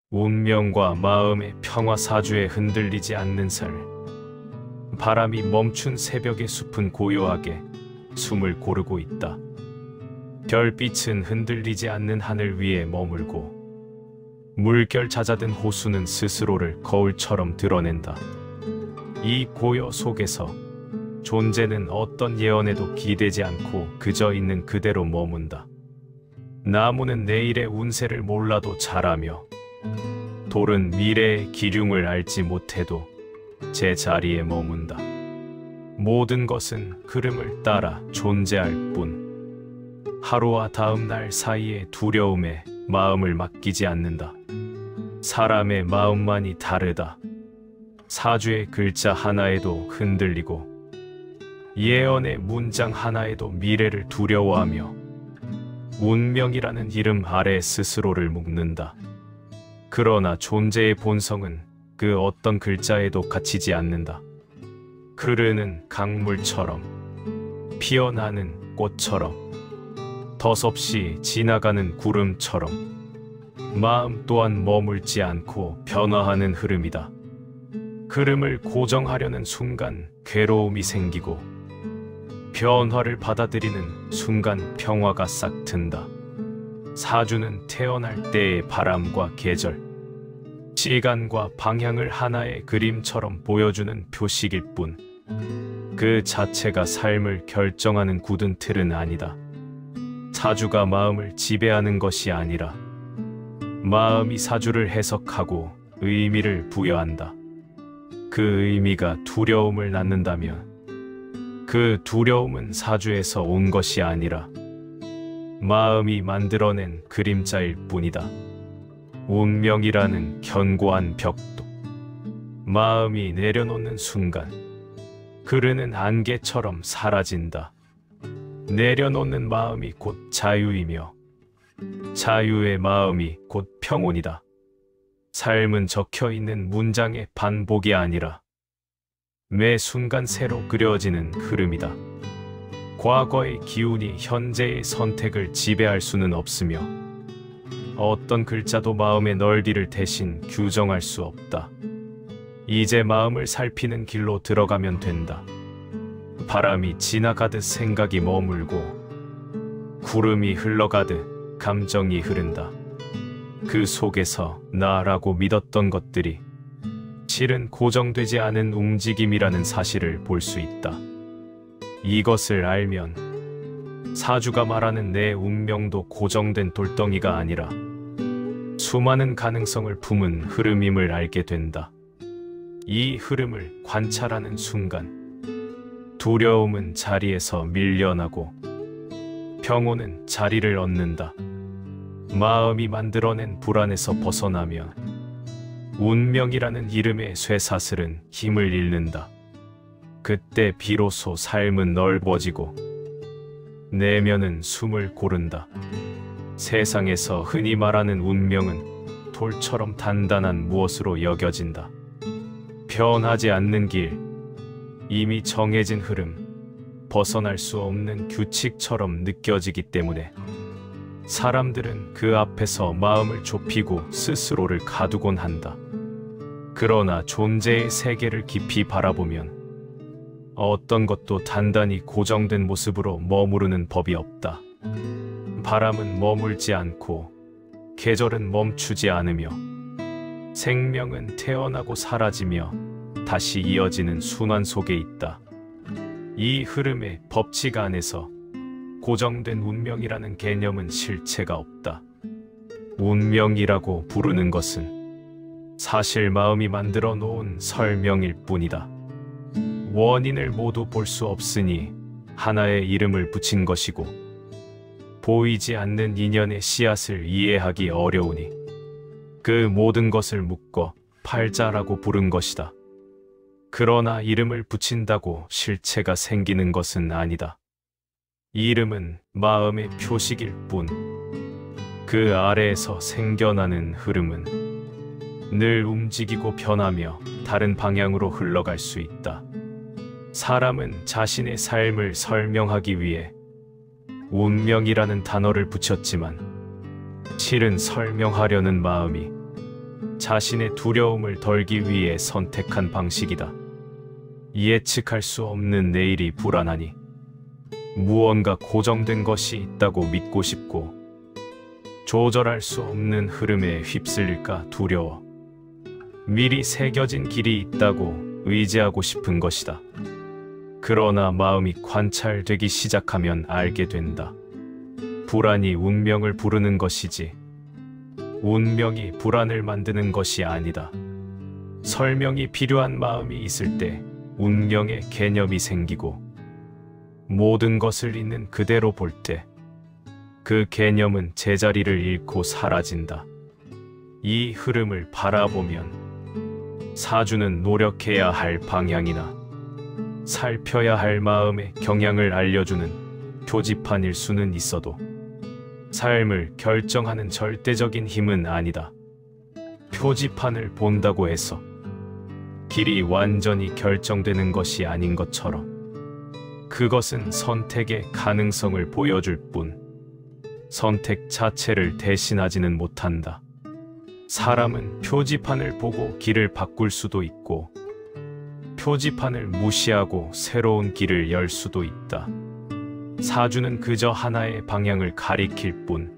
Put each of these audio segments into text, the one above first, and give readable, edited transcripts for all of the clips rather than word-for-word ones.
운명과 마음의 평화사주에 흔들리지 않는 삶. 바람이 멈춘 새벽의 숲은 고요하게 숨을 고르고 있다. 별빛은 흔들리지 않는 하늘 위에 머물고 물결 잦아든 호수는 스스로를 거울처럼 드러낸다. 이 고요 속에서 존재는 어떤 예언에도 기대지 않고 그저 있는 그대로 머문다. 나무는 내일의 운세를 몰라도 자라며 돌은 미래의 기륭을 알지 못해도 제 자리에 머문다. 모든 것은 흐름을 따라 존재할 뿐 하루와 다음 날 사이의 두려움에 마음을 맡기지 않는다. 사람의 마음만이 다르다. 사주의 글자 하나에도 흔들리고 예언의 문장 하나에도 미래를 두려워하며 운명이라는 이름 아래 스스로를 묶는다. 그러나 존재의 본성은 그 어떤 글자에도 갇히지 않는다. 흐르는 강물처럼, 피어나는 꽃처럼, 덧없이 지나가는 구름처럼 마음 또한 머물지 않고 변화하는 흐름이다. 흐름을 고정하려는 순간 괴로움이 생기고 변화를 받아들이는 순간 평화가 싹 튼다. 사주는 태어날 때의 바람과 계절, 시간과 방향을 하나의 그림처럼 보여주는 표식일 뿐 그 자체가 삶을 결정하는 굳은 틀은 아니다. 사주가 마음을 지배하는 것이 아니라 마음이 사주를 해석하고 의미를 부여한다. 그 의미가 두려움을 낳는다면 그 두려움은 사주에서 온 것이 아니라 마음이 만들어낸 그림자일 뿐이다. 운명이라는 견고한 벽도 마음이 내려놓는 순간 흐르는 안개처럼 사라진다. 내려놓는 마음이 곧 자유이며 자유의 마음이 곧 평온이다. 삶은 적혀있는 문장의 반복이 아니라 매 순간 새로 그려지는 흐름이다. 과거의 기운이 현재의 선택을 지배할 수는 없으며 어떤 글자도 마음의 넓이를 대신 규정할 수 없다. 이제 마음을 살피는 길로 들어가면 된다. 바람이 지나가듯 생각이 머물고 구름이 흘러가듯 감정이 흐른다. 그 속에서 나라고 믿었던 것들이 실은 고정되지 않은 움직임이라는 사실을 볼 수 있다. 이것을 알면 사주가 말하는 내 운명도 고정된 돌덩이가 아니라 수많은 가능성을 품은 흐름임을 알게 된다. 이 흐름을 관찰하는 순간 두려움은 자리에서 밀려나고 평온은 자리를 얻는다. 마음이 만들어낸 불안에서 벗어나며 운명이라는 이름의 쇠사슬은 힘을 잃는다. 그때 비로소 삶은 넓어지고 내면은 숨을 고른다. 세상에서 흔히 말하는 운명은 돌처럼 단단한 무엇으로 여겨진다. 변하지 않는 길, 이미 정해진 흐름, 벗어날 수 없는 규칙처럼 느껴지기 때문에 사람들은 그 앞에서 마음을 좁히고 스스로를 가두곤 한다. 그러나 존재의 세계를 깊이 바라보면 어떤 것도 단단히 고정된 모습으로 머무르는 법이 없다. 바람은 머물지 않고 계절은 멈추지 않으며 생명은 태어나고 사라지며 다시 이어지는 순환 속에 있다. 이 흐름의 법칙 안에서 고정된 운명이라는 개념은 실체가 없다. 운명이라고 부르는 것은 사실 마음이 만들어 놓은 설명일 뿐이다. 원인을 모두 볼 수 없으니 하나의 이름을 붙인 것이고 보이지 않는 인연의 씨앗을 이해하기 어려우니 그 모든 것을 묶어 팔자라고 부른 것이다. 그러나 이름을 붙인다고 실체가 생기는 것은 아니다. 이름은 마음의 표식일 뿐 그 아래에서 생겨나는 흐름은 늘 움직이고 변하며 다른 방향으로 흘러갈 수 있다. 사람은 자신의 삶을 설명하기 위해 운명이라는 단어를 붙였지만 실은 설명하려는 마음이 자신의 두려움을 덜기 위해 선택한 방식이다. 예측할 수 없는 내일이 불안하니 무언가 고정된 것이 있다고 믿고 싶고 조절할 수 없는 흐름에 휩쓸릴까 두려워 미리 새겨진 길이 있다고 의지하고 싶은 것이다. 그러나 마음이 관찰되기 시작하면 알게 된다. 불안이 운명을 부르는 것이지 운명이 불안을 만드는 것이 아니다. 설명이 필요한 마음이 있을 때 운명의 개념이 생기고 모든 것을 있는 그대로 볼 때 그 개념은 제자리를 잃고 사라진다. 이 흐름을 바라보면 사주는 노력해야 할 방향이나 살펴야 할 마음의 경향을 알려주는 표지판일 수는 있어도 삶을 결정하는 절대적인 힘은 아니다. 표지판을 본다고 해서 길이 완전히 결정되는 것이 아닌 것처럼 그것은 선택의 가능성을 보여줄 뿐 선택 자체를 대신하지는 못한다. 사람은 표지판을 보고 길을 바꿀 수도 있고 표지판을 무시하고 새로운 길을 열 수도 있다. 사주는 그저 하나의 방향을 가리킬 뿐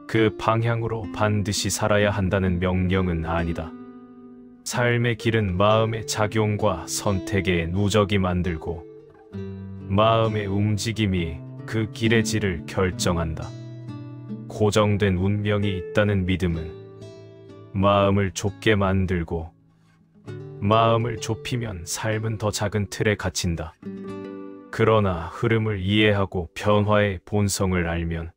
그 방향으로 반드시 살아야 한다는 명령은 아니다. 삶의 길은 마음의 작용과 선택의 누적이 만들고 마음의 움직임이 그 길의 질을 결정한다. 고정된 운명이 있다는 믿음은 마음을 좁게 만들고 마음을 좁히면 삶은 더 작은 틀에 갇힌다. 그러나 흐름을 이해하고 변화의 본성을 알면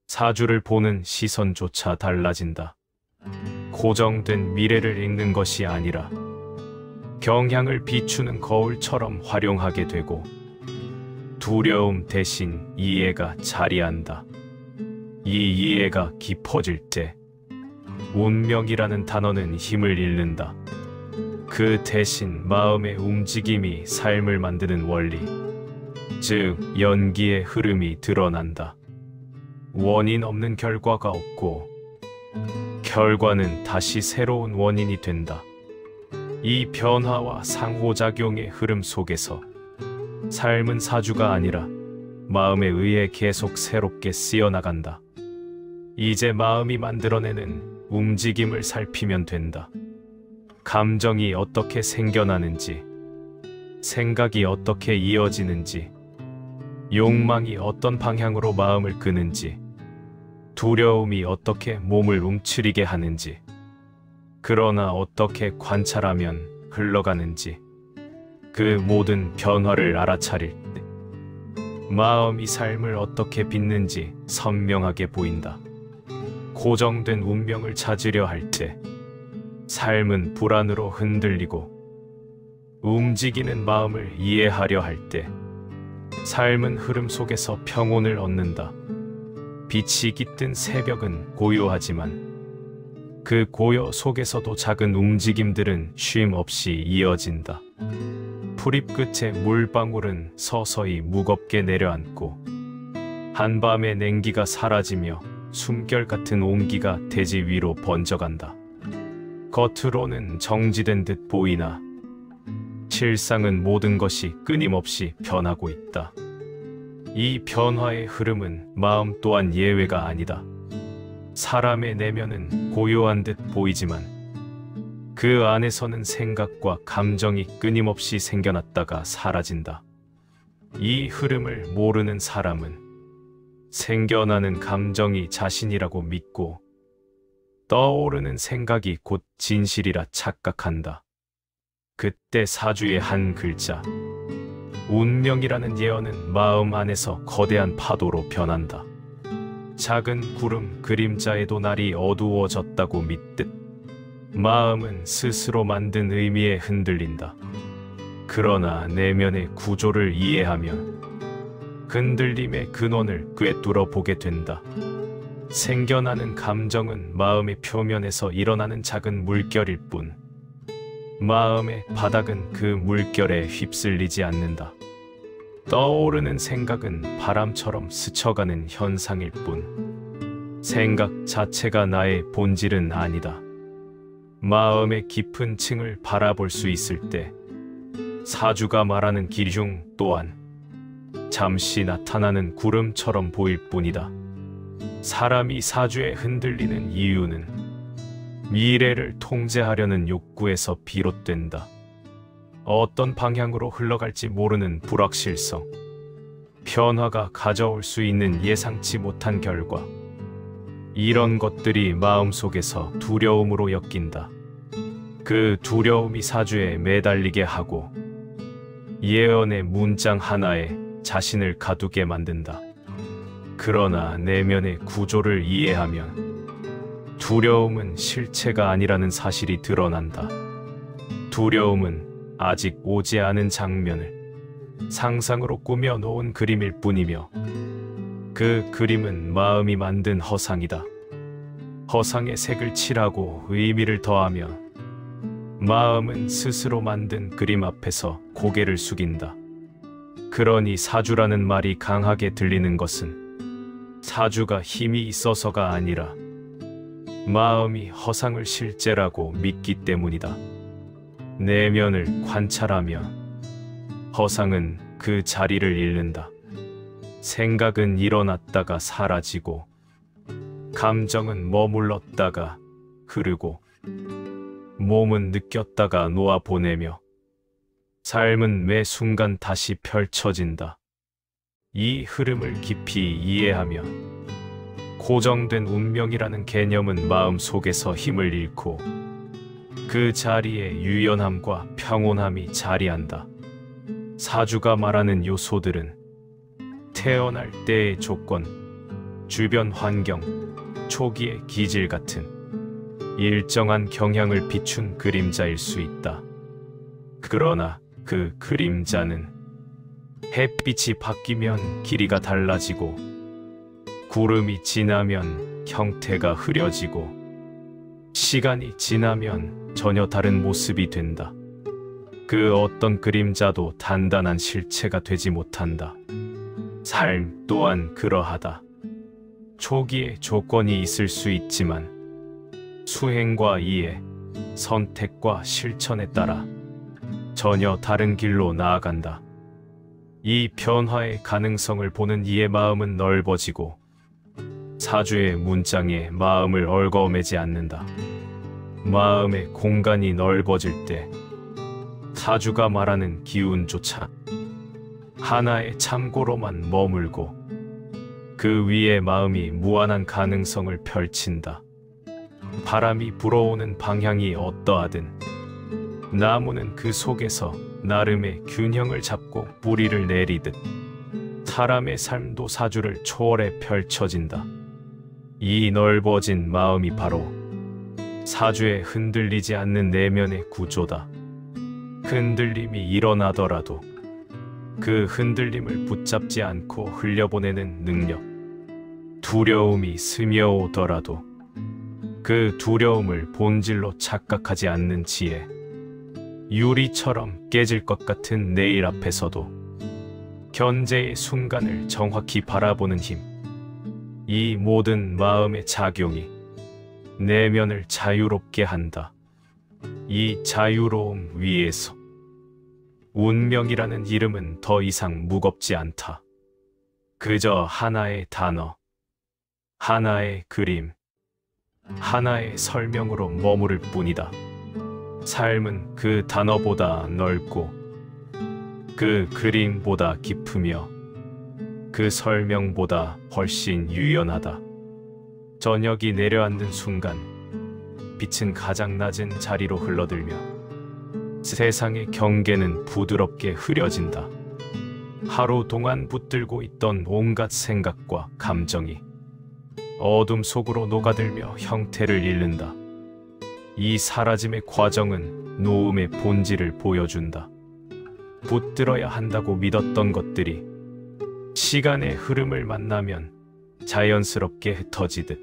사주를 보는 시선조차 달라진다. 고정된 미래를 읽는 것이 아니라 경향을 비추는 거울처럼 활용하게 되고 두려움 대신 이해가 자리한다. 이 이해가 깊어질 때 운명이라는 단어는 힘을 잃는다. 그 대신 마음의 움직임이 삶을 만드는 원리, 즉 연기의 흐름이 드러난다. 원인 없는 결과가 없고 결과는 다시 새로운 원인이 된다. 이 변화와 상호작용의 흐름 속에서 삶은 사주가 아니라 마음에 의해 계속 새롭게 쓰여나간다. 이제 마음이 만들어내는 움직임을 살피면 된다. 감정이 어떻게 생겨나는지, 생각이 어떻게 이어지는지, 욕망이 어떤 방향으로 마음을 끄는지, 두려움이 어떻게 몸을 움츠리게 하는지, 그러나 어떻게 관찰하면 흘러가는지, 그 모든 변화를 알아차릴 때 마음이 삶을 어떻게 빚는지 선명하게 보인다. 고정된 운명을 찾으려 할 때 삶은 불안으로 흔들리고 움직이는 마음을 이해하려 할 때 삶은 흐름 속에서 평온을 얻는다. 빛이 깃든 새벽은 고요하지만 그 고요 속에서도 작은 움직임들은 쉼 없이 이어진다. 풀잎 끝에 물방울은 서서히 무겁게 내려앉고 한밤의 냉기가 사라지며 숨결 같은 온기가 대지 위로 번져간다. 겉으로는 정지된 듯 보이나 실상은 모든 것이 끊임없이 변하고 있다. 이 변화의 흐름은 마음 또한 예외가 아니다. 사람의 내면은 고요한 듯 보이지만 그 안에서는 생각과 감정이 끊임없이 생겨났다가 사라진다. 이 흐름을 모르는 사람은 생겨나는 감정이 자신이라고 믿고 떠오르는 생각이 곧 진실이라 착각한다. 그때 사주의 한 글자, 운명이라는 예언은 마음 안에서 거대한 파도로 변한다. 작은 구름 그림자에도 날이 어두워졌다고 믿듯 마음은 스스로 만든 의미에 흔들린다. 그러나 내면의 구조를 이해하면 흔들림의 근원을 꿰뚫어 보게 된다. 생겨나는 감정은 마음의 표면에서 일어나는 작은 물결일 뿐 마음의 바닥은 그 물결에 휩쓸리지 않는다. 떠오르는 생각은 바람처럼 스쳐가는 현상일 뿐 생각 자체가 나의 본질은 아니다. 마음의 깊은 층을 바라볼 수 있을 때 사주가 말하는 기중 또한 잠시 나타나는 구름처럼 보일 뿐이다. 사람이 사주에 흔들리는 이유는 미래를 통제하려는 욕구에서 비롯된다. 어떤 방향으로 흘러갈지 모르는 불확실성, 변화가 가져올 수 있는 예상치 못한 결과, 이런 것들이 마음속에서 두려움으로 엮인다. 그 두려움이 사주에 매달리게 하고 예언의 문장 하나에 자신을 가두게 만든다. 그러나 내면의 구조를 이해하면 두려움은 실체가 아니라는 사실이 드러난다. 두려움은 아직 오지 않은 장면을 상상으로 꾸며 놓은 그림일 뿐이며 그 그림은 마음이 만든 허상이다. 허상에 색을 칠하고 의미를 더하며 마음은 스스로 만든 그림 앞에서 고개를 숙인다. 그러니 사주라는 말이 강하게 들리는 것은 사주가 힘이 있어서가 아니라 마음이 허상을 실제라고 믿기 때문이다. 내면을 관찰하며 허상은 그 자리를 잃는다. 생각은 일어났다가 사라지고 감정은 머물렀다가 흐르고 몸은 느꼈다가 놓아보내며 삶은 매 순간 다시 펼쳐진다. 이 흐름을 깊이 이해하면 고정된 운명이라는 개념은 마음속에서 힘을 잃고 그 자리에 유연함과 평온함이 자리한다. 사주가 말하는 요소들은 태어날 때의 조건, 주변 환경, 초기의 기질 같은 일정한 경향을 비춘 그림자일 수 있다. 그러나 그 그림자는 햇빛이 바뀌면 길이가 달라지고 구름이 지나면 형태가 흐려지고 시간이 지나면 전혀 다른 모습이 된다. 그 어떤 그림자도 단단한 실체가 되지 못한다. 삶 또한 그러하다. 초기에 조건이 있을 수 있지만 수행과 이해, 선택과 실천에 따라 전혀 다른 길로 나아간다. 이 변화의 가능성을 보는 이의 마음은 넓어지고 사주의 문장에 마음을 얽어매지 않는다. 마음의 공간이 넓어질 때 사주가 말하는 기운조차 하나의 참고로만 머물고 그 위에 마음이 무한한 가능성을 펼친다. 바람이 불어오는 방향이 어떠하든 나무는 그 속에서 나름의 균형을 잡고 뿌리를 내리듯 사람의 삶도 사주를 초월해 펼쳐진다. 이 넓어진 마음이 바로 사주에 흔들리지 않는 내면의 구조다. 흔들림이 일어나더라도 그 흔들림을 붙잡지 않고 흘려보내는 능력, 두려움이 스며오더라도 그 두려움을 본질로 착각하지 않는 지혜, 유리처럼 깨질 것 같은 내일 앞에서도 현재의 순간을 정확히 바라보는 힘, 이 모든 마음의 작용이 내면을 자유롭게 한다. 이 자유로움 위에서 운명이라는 이름은 더 이상 무겁지 않다. 그저 하나의 단어, 하나의 그림, 하나의 설명으로 머무를 뿐이다. 삶은 그 단어보다 넓고 그 그림보다 깊으며 그 설명보다 훨씬 유연하다. 저녁이 내려앉는 순간 빛은 가장 낮은 자리로 흘러들며 세상의 경계는 부드럽게 흐려진다. 하루 동안 붙들고 있던 온갖 생각과 감정이 어둠 속으로 녹아들며 형태를 잃는다. 이 사라짐의 과정은 노음의 본질을 보여준다. 붙들어야 한다고 믿었던 것들이 시간의 흐름을 만나면 자연스럽게 흩어지듯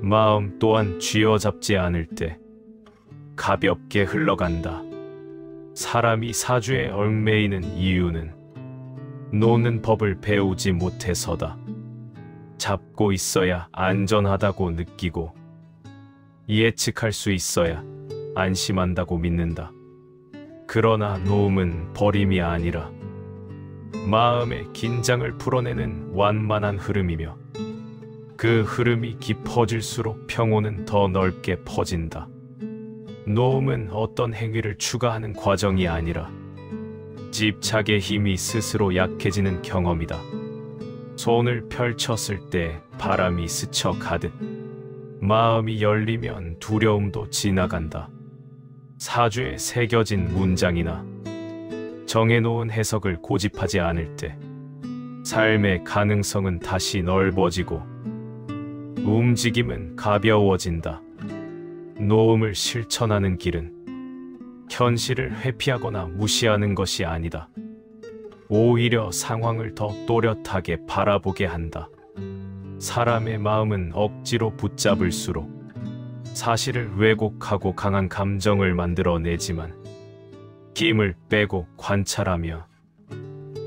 마음 또한 쥐어잡지 않을 때 가볍게 흘러간다. 사람이 사주에 얽매이는 이유는 노는 법을 배우지 못해서다. 잡고 있어야 안전하다고 느끼고 예측할 수 있어야 안심한다고 믿는다. 그러나 노음은 버림이 아니라 마음의 긴장을 풀어내는 완만한 흐름이며 그 흐름이 깊어질수록 평온은 더 넓게 퍼진다. 노음은 어떤 행위를 추가하는 과정이 아니라 집착의 힘이 스스로 약해지는 경험이다. 손을 펼쳤을 때 바람이 스쳐 가듯 마음이 열리면 두려움도 지나간다. 사주에 새겨진 문장이나 정해놓은 해석을 고집하지 않을 때 삶의 가능성은 다시 넓어지고 움직임은 가벼워진다. 노음을 실천하는 길은 현실을 회피하거나 무시하는 것이 아니다. 오히려 상황을 더 또렷하게 바라보게 한다. 사람의 마음은 억지로 붙잡을수록 사실을 왜곡하고 강한 감정을 만들어내지만 힘을 빼고 관찰하며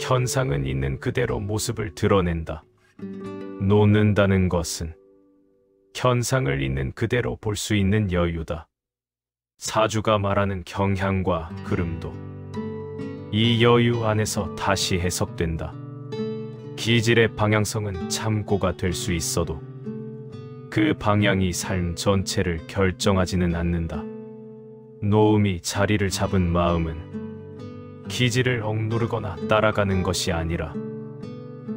현상은 있는 그대로 모습을 드러낸다. 놓는다는 것은 현상을 있는 그대로 볼 수 있는 여유다. 사주가 말하는 경향과 흐름도 이 여유 안에서 다시 해석된다. 기질의 방향성은 참고가 될 수 있어도 그 방향이 삶 전체를 결정하지는 않는다. 노음이 자리를 잡은 마음은 기질을 억누르거나 따라가는 것이 아니라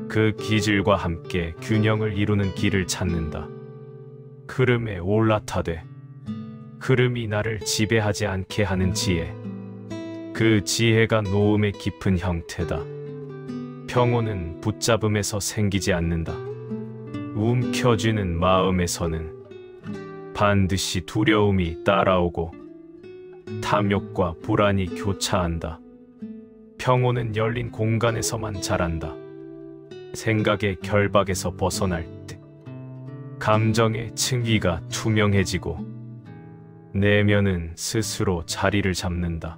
그 기질과 함께 균형을 이루는 길을 찾는다. 흐름에 올라타되 흐름이 나를 지배하지 않게 하는 지혜. 그 지혜가 노음의 깊은 형태다. 평온은 붙잡음에서 생기지 않는다. 움켜쥐는 마음에서는 반드시 두려움이 따라오고 탐욕과 불안이 교차한다. 평온은 열린 공간에서만 자란다. 생각의 결박에서 벗어날 때 감정의 층위가 투명해지고 내면은 스스로 자리를 잡는다.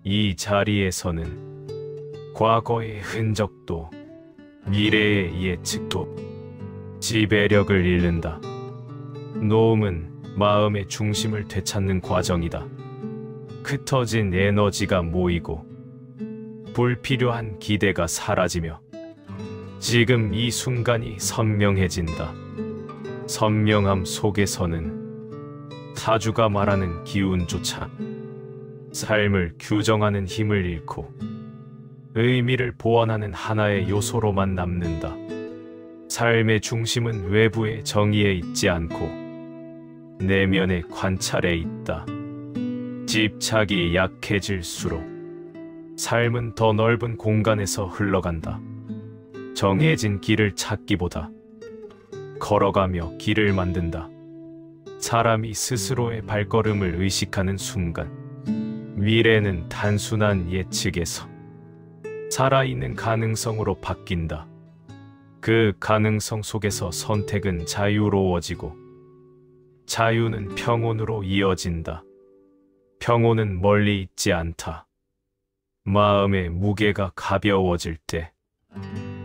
이 자리에서는 과거의 흔적도 미래의 예측도 지배력을 잃는다. 노음은 마음의 중심을 되찾는 과정이다. 흩어진 에너지가 모이고 불필요한 기대가 사라지며 지금 이 순간이 선명해진다. 선명함 속에서는 사주가 말하는 기운조차 삶을 규정하는 힘을 잃고 의미를 보완하는 하나의 요소로만 남는다. 삶의 중심은 외부의 정의에 있지 않고 내면의 관찰에 있다. 집착이 약해질수록 삶은 더 넓은 공간에서 흘러간다. 정해진 길을 찾기보다 걸어가며 길을 만든다. 사람이 스스로의 발걸음을 의식하는 순간 미래는 단순한 예측에서 살아있는 가능성으로 바뀐다. 그 가능성 속에서 선택은 자유로워지고 자유는 평온으로 이어진다. 평온은 멀리 있지 않다. 마음의 무게가 가벼워질 때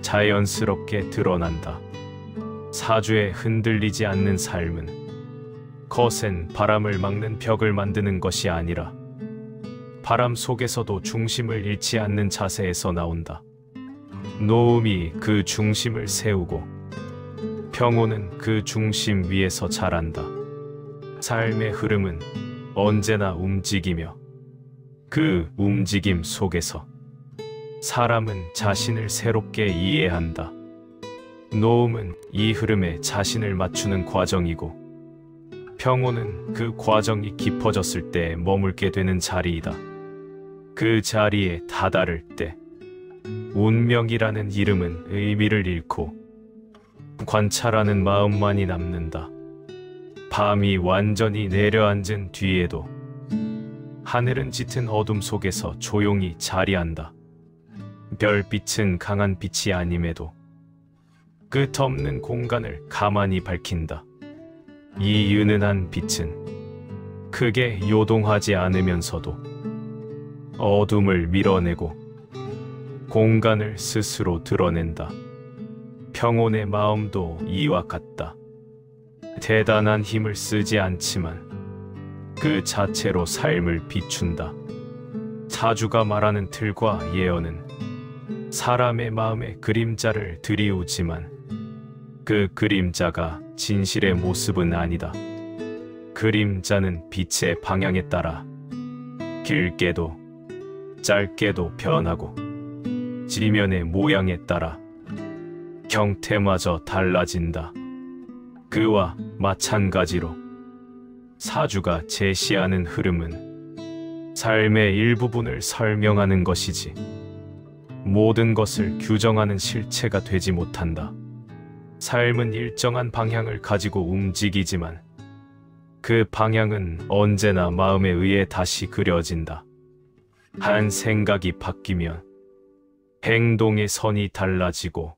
자연스럽게 드러난다. 사주에 흔들리지 않는 삶은 거센 바람을 막는 벽을 만드는 것이 아니라 바람 속에서도 중심을 잃지 않는 자세에서 나온다. 노음이 그 중심을 세우고 평온은 그 중심 위에서 자란다. 삶의 흐름은 언제나 움직이며 그 움직임 속에서 사람은 자신을 새롭게 이해한다. 노음은 이 흐름에 자신을 맞추는 과정이고 평온은 그 과정이 깊어졌을 때 머물게 되는 자리이다. 그 자리에 다다를 때 운명이라는 이름은 의미를 잃고 관찰하는 마음만이 남는다. 밤이 완전히 내려앉은 뒤에도 하늘은 짙은 어둠 속에서 조용히 자리한다. 별빛은 강한 빛이 아님에도 끝없는 공간을 가만히 밝힌다. 이 은은한 빛은 크게 요동하지 않으면서도 어둠을 밀어내고 공간을 스스로 드러낸다. 평온의 마음도 이와 같다. 대단한 힘을 쓰지 않지만 그 자체로 삶을 비춘다. 사주가 말하는 틀과 예언은 사람의 마음의 그림자를 드리우지만 그 그림자가 진실의 모습은 아니다. 그림자는 빛의 방향에 따라 길게도 짧게도 변하고 지면의 모양에 따라 형태마저 달라진다. 그와 마찬가지로 사주가 제시하는 흐름은 삶의 일부분을 설명하는 것이지 모든 것을 규정하는 실체가 되지 못한다. 삶은 일정한 방향을 가지고 움직이지만 그 방향은 언제나 마음에 의해 다시 그려진다. 한 생각이 바뀌면 행동의 선이 달라지고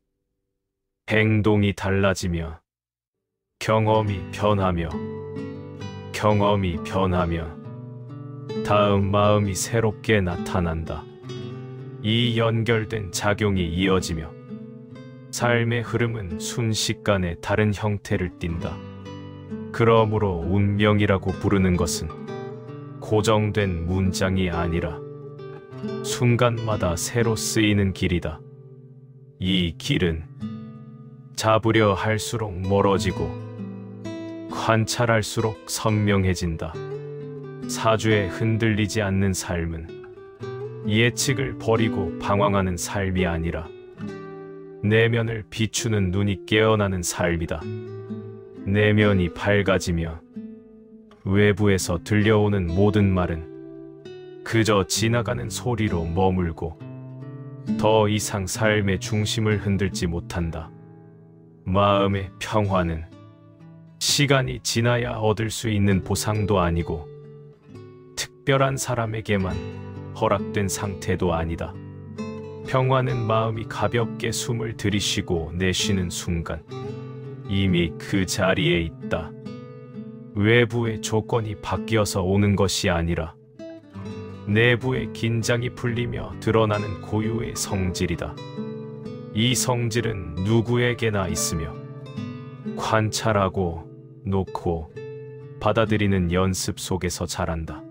행동이 달라지면 경험이 변하며 경험이 변하면 다음 마음이 새롭게 나타난다. 이 연결된 작용이 이어지며 삶의 흐름은 순식간에 다른 형태를 띈다. 그러므로 운명이라고 부르는 것은 고정된 문장이 아니라 순간마다 새로 쓰이는 길이다. 이 길은 잡으려 할수록 멀어지고 관찰할수록 선명해진다. 사주에 흔들리지 않는 삶은 예측을 버리고 방황하는 삶이 아니라 내면을 비추는 눈이 깨어나는 삶이다. 내면이 밝아지며 외부에서 들려오는 모든 말은 그저 지나가는 소리로 머물고 더 이상 삶의 중심을 흔들지 못한다. 마음의 평화는 시간이 지나야 얻을 수 있는 보상도 아니고 특별한 사람에게만 허락된 상태도 아니다. 평화는 마음이 가볍게 숨을 들이쉬고 내쉬는 순간 이미 그 자리에 있다. 외부의 조건이 바뀌어서 오는 것이 아니라 내부의 긴장이 풀리며 드러나는 고유의 성질이다. 이 성질은 누구에게나 있으며 관찰하고 놓고 받아들이는 연습 속에서 자란다.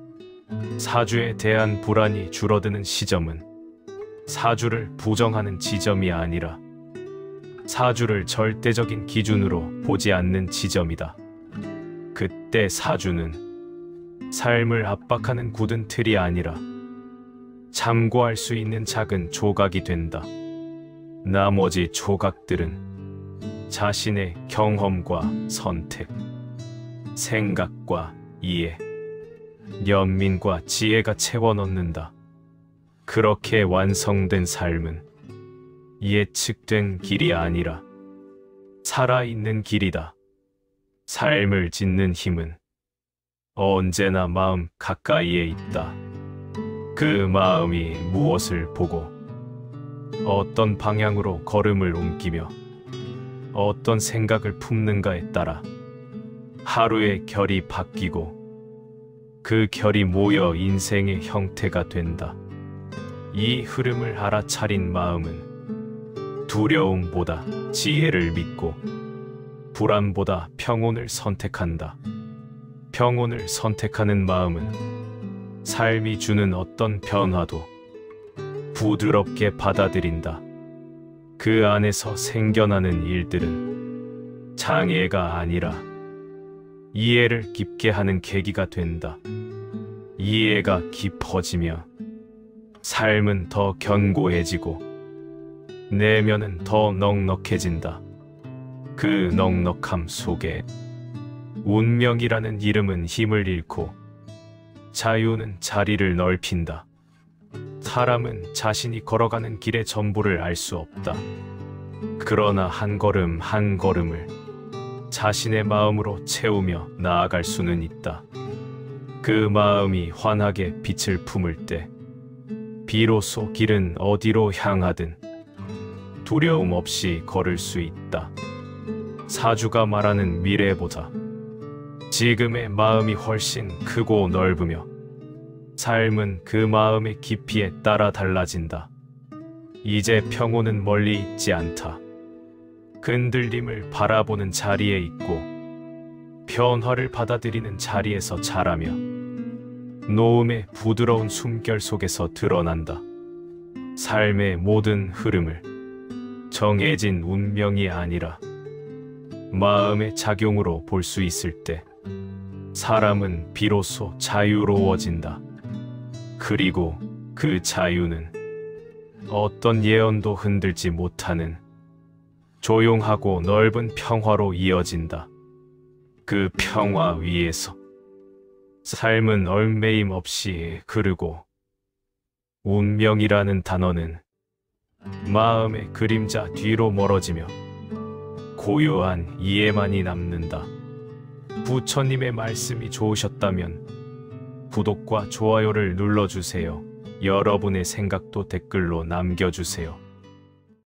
사주에 대한 불안이 줄어드는 시점은 사주를 부정하는 지점이 아니라 사주를 절대적인 기준으로 보지 않는 지점이다. 그때 사주는 삶을 압박하는 굳은 틀이 아니라 참고할 수 있는 작은 조각이 된다. 나머지 조각들은 자신의 경험과 선택, 생각과 이해, 연민과 지혜가 채워넣는다. 그렇게 완성된 삶은 예측된 길이 아니라 살아있는 길이다. 삶을 짓는 힘은 언제나 마음 가까이에 있다. 그 마음이 무엇을 보고 어떤 방향으로 걸음을 옮기며 어떤 생각을 품는가에 따라 하루의 결이 바뀌고 그 결이 모여 인생의 형태가 된다. 이 흐름을 알아차린 마음은 두려움보다 지혜를 믿고 불안보다 평온을 선택한다. 평온을 선택하는 마음은 삶이 주는 어떤 변화도 부드럽게 받아들인다. 그 안에서 생겨나는 일들은 장애가 아니라 이해를 깊게 하는 계기가 된다. 이해가 깊어지며 삶은 더 견고해지고 내면은 더 넉넉해진다. 그 넉넉함 속에 운명이라는 이름은 힘을 잃고 자유는 자리를 넓힌다. 사람은 자신이 걸어가는 길의 전부를 알 수 없다. 그러나 한 걸음 한 걸음을 자신의 마음으로 채우며 나아갈 수는 있다. 그 마음이 환하게 빛을 품을 때 비로소 길은 어디로 향하든 두려움 없이 걸을 수 있다. 사주가 말하는 미래보다 지금의 마음이 훨씬 크고 넓으며 삶은 그 마음의 깊이에 따라 달라진다. 이제 평온은 멀리 있지 않다. 흔들림을 바라보는 자리에 있고 변화를 받아들이는 자리에서 자라며 노음의 부드러운 숨결 속에서 드러난다. 삶의 모든 흐름을 정해진 운명이 아니라 마음의 작용으로 볼 수 있을 때 사람은 비로소 자유로워진다. 그리고 그 자유는 어떤 예언도 흔들지 못하는 조용하고 넓은 평화로 이어진다. 그 평화 위에서 삶은 얼매임 없이 흐르고 운명이라는 단어는 마음의 그림자 뒤로 멀어지며 고요한 이해만이 남는다. 부처님의 말씀이 좋으셨다면 구독과 좋아요를 눌러주세요. 여러분의 생각도 댓글로 남겨주세요.